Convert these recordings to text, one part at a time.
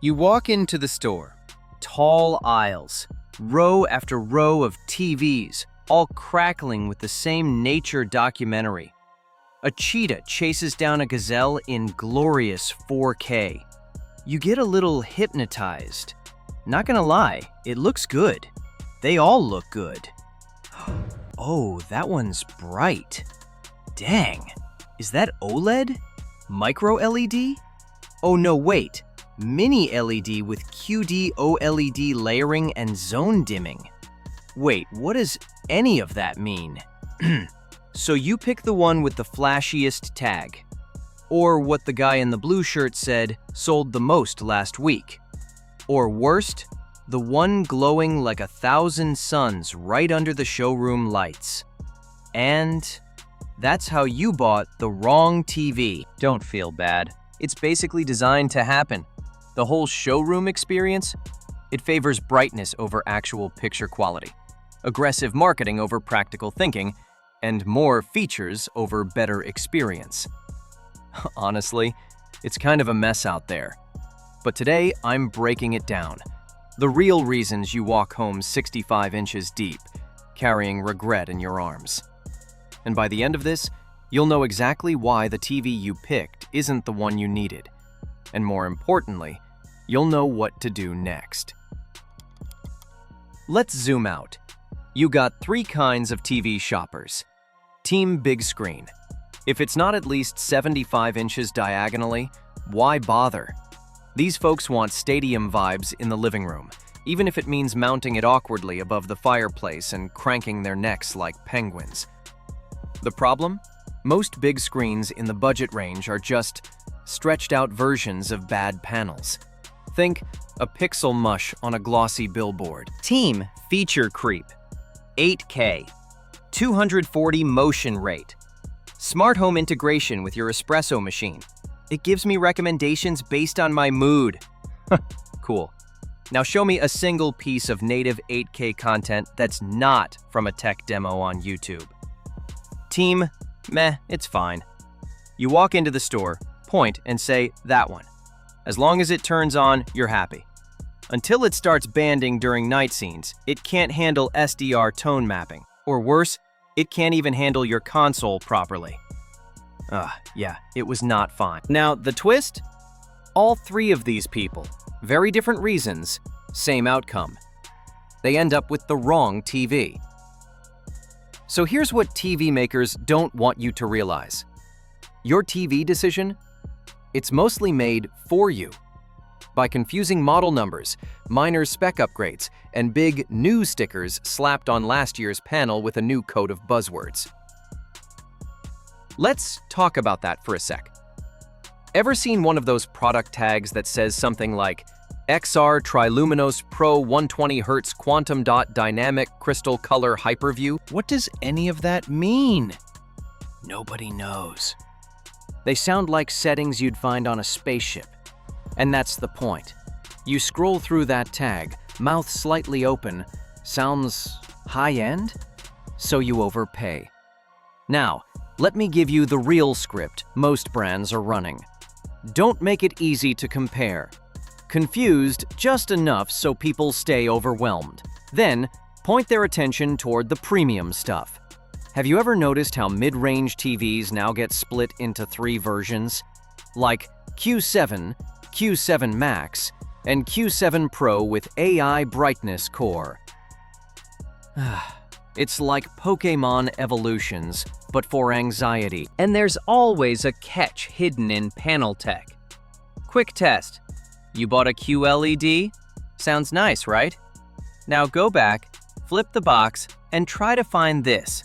You walk into the store. Tall aisles, row after row of TVs, all crackling with the same nature documentary. A cheetah chases down a gazelle in glorious 4K. You get a little hypnotized. Not gonna lie, it looks good. They all look good. Oh, that one's bright. Dang, is that OLED? Micro LED? Oh no, wait. Mini LED with QD OLED layering and zone dimming. Wait, what does any of that mean? So you pick the one with the flashiest tag. Or what the guy in the blue shirt said sold the most last week. Or worst, the one glowing like 1,000 suns right under the showroom lights. And that's how you bought the wrong TV. Don't feel bad. It's basically designed to happen. The whole showroom experience, it favors brightness over actual picture quality, aggressive marketing over practical thinking, and more features over better experience. Honestly, it's kind of a mess out there. But today, I'm breaking it down. The real reasons you walk home 65 inches deep, carrying regret in your arms. And by the end of this, you'll know exactly why the TV you picked isn't the one you needed. And more importantly, you'll know what to do next. Let's zoom out. You got 3 kinds of TV shoppers. Team Big Screen. If it's not at least 75 inches diagonally, why bother? These folks want stadium vibes in the living room, even if it means mounting it awkwardly above the fireplace and cranking their necks like penguins. The problem? Most big screens in the budget range are just stretched out versions of bad panels. Think a pixel mush on a glossy billboard. Team Feature Creep. 8K. 240 motion rate. Smart home integration with your espresso machine. It gives me recommendations based on my mood. Cool. Now show me a single piece of native 8K content that's not from a tech demo on YouTube. Team, meh, it's fine. You walk into the store, point, and say, that one. As long as it turns on, you're happy. Until it starts banding during night scenes, it can't handle SDR tone mapping. Or worse, it can't even handle your console properly. Yeah, it was not fine. Now, the twist? All 3 of these people, very different reasons, same outcome. They end up with the wrong TV. So here's what TV makers don't want you to realize. Your TV decision? It's mostly made for you. By confusing model numbers, minor spec upgrades, and big new stickers slapped on last year's panel with a new coat of buzzwords. Let's talk about that for a sec. Ever seen one of those product tags that says something like XR Triluminos Pro 120Hz Quantum Dot Dynamic Crystal Color Hyperview? What does any of that mean? Nobody knows. They sound like settings you'd find on a spaceship. And that's the point. You scroll through that tag, mouth slightly open, sounds high-end? So you overpay. Now, let me give you the real script most brands are running. Don't make it easy to compare. Confused just enough so people stay overwhelmed. Then, point their attention toward the premium stuff. Have you ever noticed how mid-range TVs now get split into 3 versions? Like Q7, Q7 Max, and Q7 Pro with AI Brightness Core. It's like Pokémon evolutions, but for anxiety. And there's always a catch hidden in panel tech. Quick test. You bought a QLED? Sounds nice, right? Now go back, flip the box, and try to find this.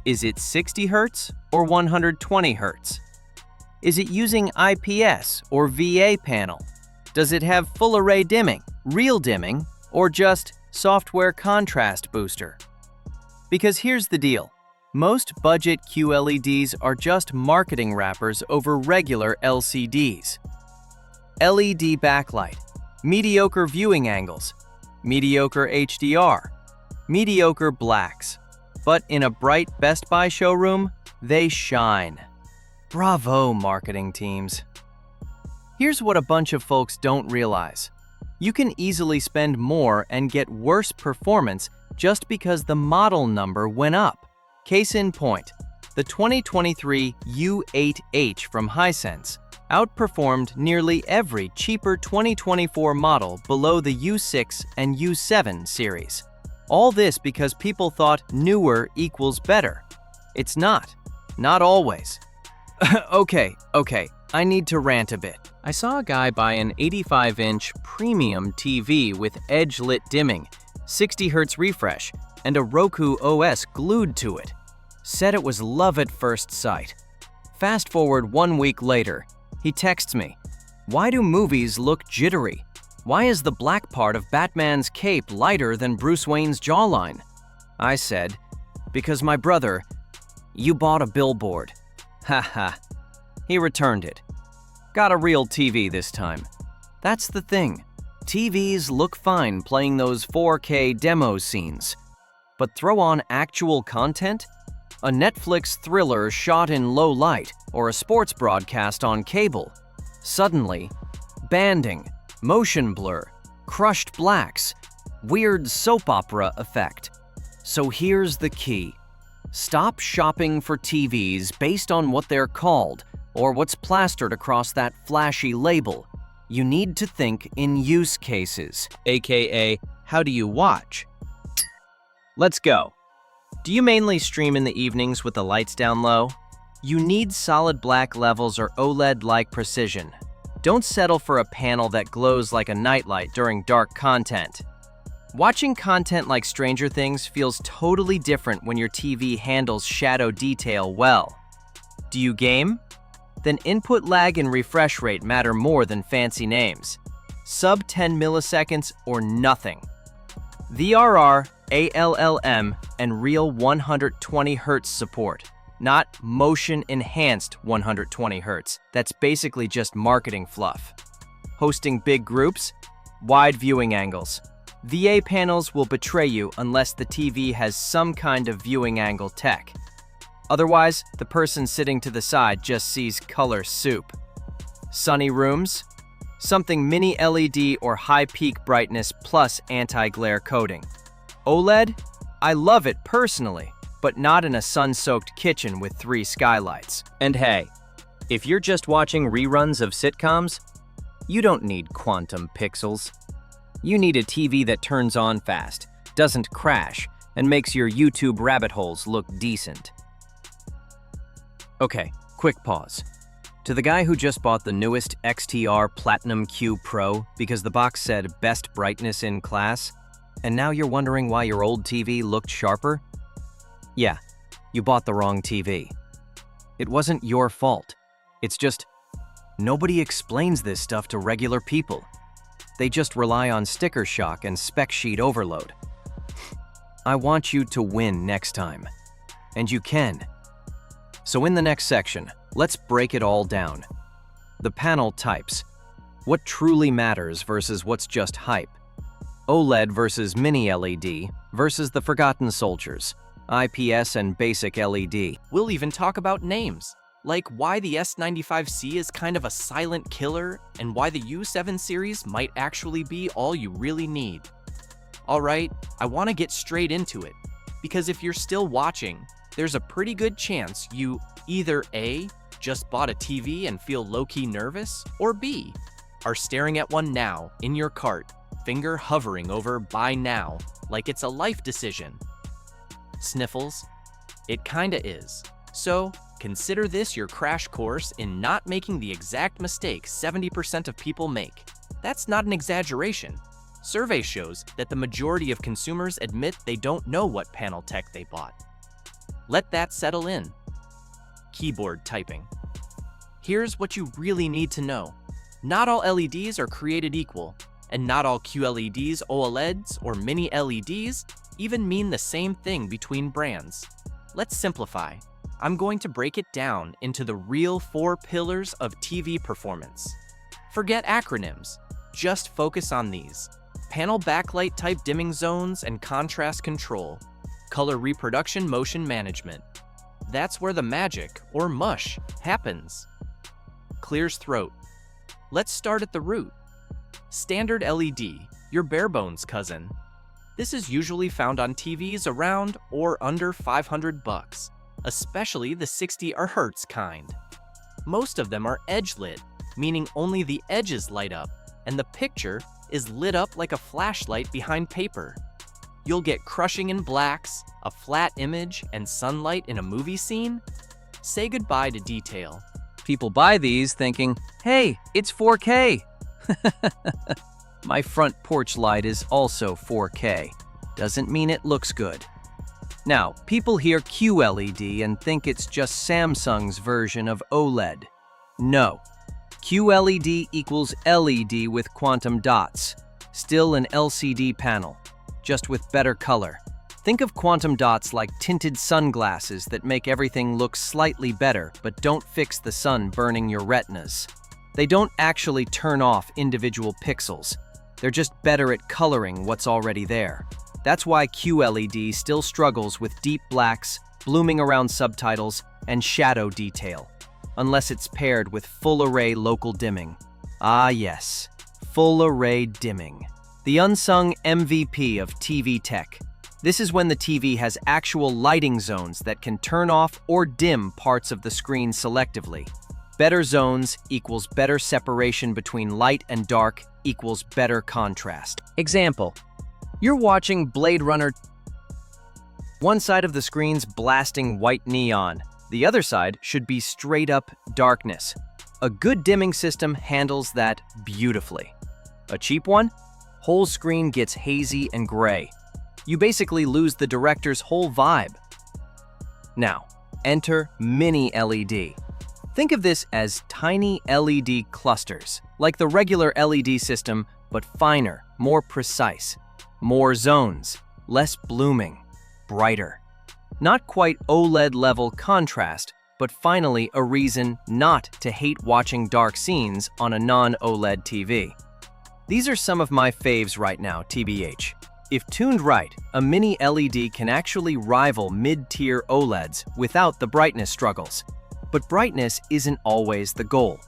Is it 60 Hz or 120 Hz? Is it using IPS or VA panel? Does it have full array dimming, real dimming, or just software contrast booster? Because here's the deal. Most budget QLEDs are just marketing wrappers over regular LCDs. LED backlight, mediocre viewing angles, mediocre HDR, mediocre blacks. But in a bright Best Buy showroom, they shine. Bravo, marketing teams. Here's what a bunch of folks don't realize. You can easily spend more and get worse performance just because the model number went up. Case in point, the 2023 U8H from Hisense outperformed nearly every cheaper 2024 model below the U6 and U7 series. All this because people thought newer equals better. It's not. Not always. Okay, I need to rant a bit. I saw a guy buy an 85-inch premium TV with edge-lit dimming, 60 Hz refresh, and a Roku OS glued to it. Said it was love at first sight. Fast forward 1 week later, he texts me, "Why do movies look jittery? Why is the black part of Batman's cape lighter than Bruce Wayne's jawline?" I said, "Because my brother, you bought a billboard." Haha. He returned it. Got a real TV this time. That's the thing. TVs look fine playing those 4K demo scenes. But throw on actual content? A Netflix thriller shot in low light or a sports broadcast on cable. Suddenly, banding, motion blur, crushed blacks, weird soap opera effect. So here's the key. Stop shopping for TVs based on what they're called or what's plastered across that flashy label. You need to think in use cases, aka, how do you watch? Let's go. Do you mainly stream in the evenings with the lights down low? You need solid black levels or OLED-like precision. Don't settle for a panel that glows like a nightlight during dark content. Watching content like Stranger Things feels totally different when your TV handles shadow detail well. Do you game? Then input lag and refresh rate matter more than fancy names. Sub 10 milliseconds or nothing. VRR, ALLM, and real 120 Hz support, not motion-enhanced 120 Hz. That's basically just marketing fluff. Hosting big groups? Wide viewing angles. VA panels will betray you unless the TV has some kind of viewing angle tech. Otherwise, the person sitting to the side just sees color soup. Sunny rooms? Something mini LED or high peak brightness plus anti-glare coating. OLED? I love it personally, but not in a sun-soaked kitchen with 3 skylights. And hey, if you're just watching reruns of sitcoms, you don't need quantum pixels. You need a TV that turns on fast, doesn't crash, and makes your YouTube rabbit holes look decent. Okay, quick pause. To the guy who just bought the newest XTR Platinum Q Pro because the box said best brightness in class, and now you're wondering why your old TV looked sharper? Yeah, you bought the wrong TV. It wasn't your fault. It's just, nobody explains this stuff to regular people. They just rely on sticker shock and spec sheet overload. I want you to win next time. And you can. So in the next section, let's break it all down. The panel types. What truly matters versus what's just hype. OLED versus mini LED versus the forgotten soldiers. IPS and basic LED. We'll even talk about names, like why the S95C is kind of a silent killer and why the U7 series might actually be all you really need. Alright, I want to get straight into it, because if you're still watching, there's a pretty good chance you either A, just bought a TV and feel low-key nervous, or B, are staring at one now in your cart, finger hovering over buy now, like it's a life decision. Sniffles? It kinda is. So, consider this your crash course in not making the exact mistake 70% of people make. That's not an exaggeration. Survey shows that the majority of consumers admit they don't know what panel tech they bought. Let that settle in. Keyboard typing. Here's what you really need to know. Not all LEDs are created equal, and not all QLEDs, OLEDs, or mini LEDs even mean the same thing between brands. Let's simplify. I'm going to break it down into the real 4 pillars of TV performance. Forget acronyms, just focus on these. Panel backlight type dimming zones and contrast control. Color reproduction motion management. That's where the magic, or mush, happens. Clears throat. Let's start at the root. Standard LED, your bare bones cousin. This is usually found on TVs around or under $500, especially the 60 Hz kind. Most of them are edge-lit, meaning only the edges light up, and the picture is lit up like a flashlight behind paper. You'll get crushing in blacks, a flat image, and sunlight in a movie scene. Say goodbye to detail. People buy these thinking, hey, it's 4K. My front porch light is also 4K. Doesn't mean it looks good. Now, people hear QLED and think it's just Samsung's version of OLED. No. QLED equals LED with quantum dots. Still an LCD panel, just with better color. Think of quantum dots like tinted sunglasses that make everything look slightly better but don't fix the sun burning your retinas. They don't actually turn off individual pixels. They're just better at coloring what's already there. That's why QLED still struggles with deep blacks, blooming around subtitles, and shadow detail, unless it's paired with full-array local dimming. Ah yes, full-array dimming. The unsung MVP of TV tech. This is when the TV has actual lighting zones that can turn off or dim parts of the screen selectively. Better zones equals better separation between light and dark equals better contrast. Example. You're watching Blade Runner. One side of the screen's blasting white neon. The other side should be straight-up darkness. A good dimming system handles that beautifully. A cheap one? Whole screen gets hazy and gray. You basically lose the director's whole vibe. Now, enter Mini LED. Think of this as tiny LED clusters, like the regular LED system, but finer, more precise. More zones, less blooming, brighter. Not quite OLED-level contrast, but finally a reason not to hate watching dark scenes on a non-OLED TV. These are some of my faves right now, TBH. If tuned right, a mini LED can actually rival mid-tier OLEDs without the brightness struggles. But brightness isn't always the goal.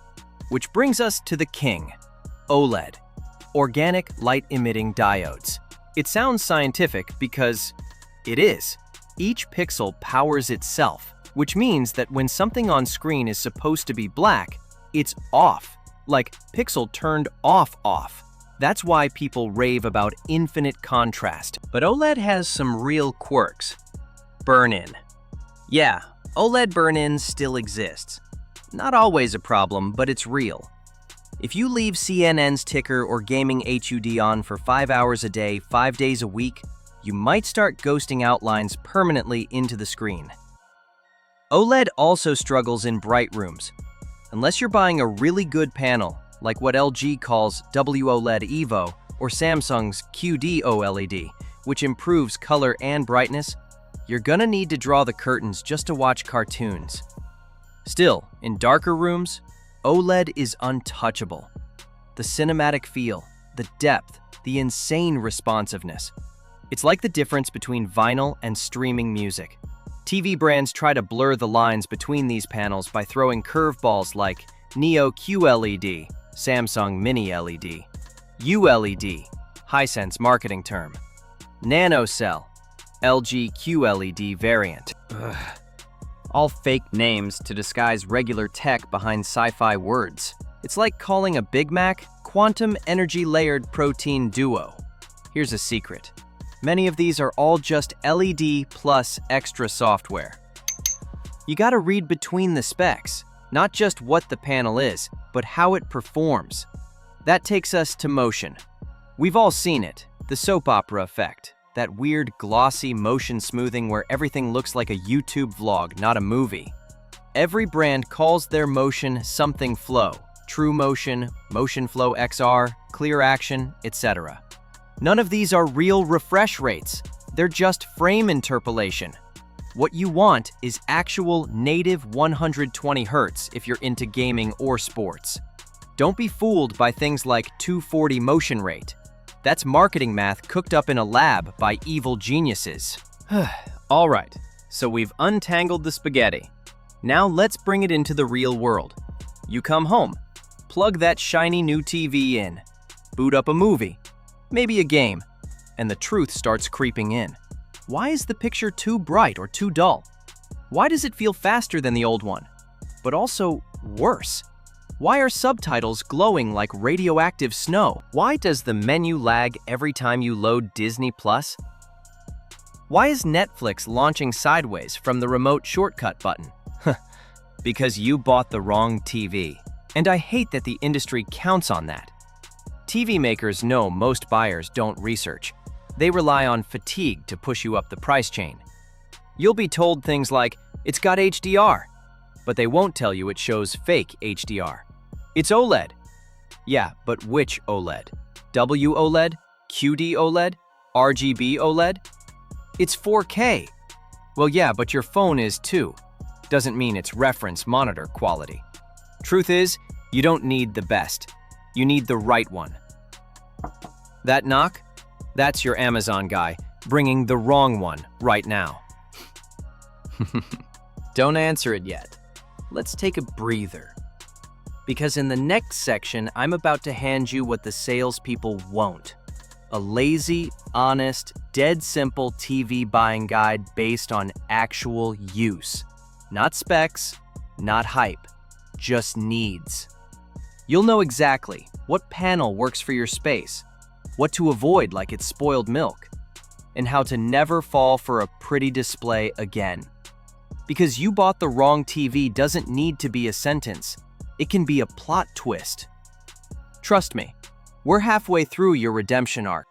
Which brings us to the king, OLED, organic light-emitting diodes. It sounds scientific because it is. Each pixel powers itself, which means that when something on screen is supposed to be black, it's off, like pixel turned off. That's why people rave about infinite contrast. But OLED has some real quirks. Burn-in. Yeah, OLED burn-in still exists. Not always a problem, but it's real. If you leave CNN's ticker or gaming HUD on for 5 hours a day, 5 days a week, you might start ghosting outlines permanently into the screen. OLED also struggles in bright rooms. Unless you're buying a really good panel, like what LG calls WOLED Evo or Samsung's QD OLED, which improves color and brightness, you're gonna need to draw the curtains just to watch cartoons. Still, in darker rooms, OLED is untouchable. The cinematic feel, the depth, the insane responsiveness. It's like the difference between vinyl and streaming music. TV brands try to blur the lines between these panels by throwing curveballs like Neo QLED, Samsung Mini LED, ULED, Hisense marketing term, NanoCell, LG QLED variant. Ugh. All fake names to disguise regular tech behind sci-fi words. It's like calling a Big Mac Quantum Energy Layered Protein Duo. Here's a secret. Many of these are all just LED plus extra software. You gotta read between the specs, not just what the panel is, but how it performs. That takes us to motion. We've all seen it, the soap opera effect. That weird glossy motion smoothing where everything looks like a YouTube vlog, not a movie. Every brand calls their motion something flow, True Motion, Motion Flow XR, Clear Action, etc. None of these are real refresh rates. They're just frame interpolation. What you want is actual native 120 Hz if you're into gaming or sports. Don't be fooled by things like 240 motion rate. That's marketing math cooked up in a lab by evil geniuses. All right, so we've untangled the spaghetti. Now let's bring it into the real world. You come home. plug that shiny new TV in, boot up a movie, maybe a game, and the truth starts creeping in. Why is the picture too bright or too dull? Why does it feel faster than the old one, but also worse? Why are subtitles glowing like radioactive snow? Why does the menu lag every time you load Disney Plus? Why is Netflix launching sideways from the remote shortcut button? Because you bought the wrong TV. And I hate that the industry counts on that. TV makers know most buyers don't research. They rely on fatigue to push you up the price chain. You'll be told things like, it's got HDR, but they won't tell you it shows fake HDR. It's OLED. Yeah, but which OLED? WOLED? QD OLED? RGB OLED? It's 4K. Well, yeah, but your phone is too. Doesn't mean it's reference monitor quality. Truth is, you don't need the best. You need the right one. That knock? That's your Amazon guy bringing the wrong one right now. Don't answer it yet. Let's take a breather. Because in the next section, I'm about to hand you what the salespeople won't. A lazy, honest, dead simple TV buying guide based on actual use. Not specs, not hype, just needs. You'll know exactly what panel works for your space, what to avoid like it's spoiled milk, and how to never fall for a pretty display again. Because you bought the wrong TV doesn't need to be a sentence. It can be a plot twist. Trust me, we're halfway through your redemption arc.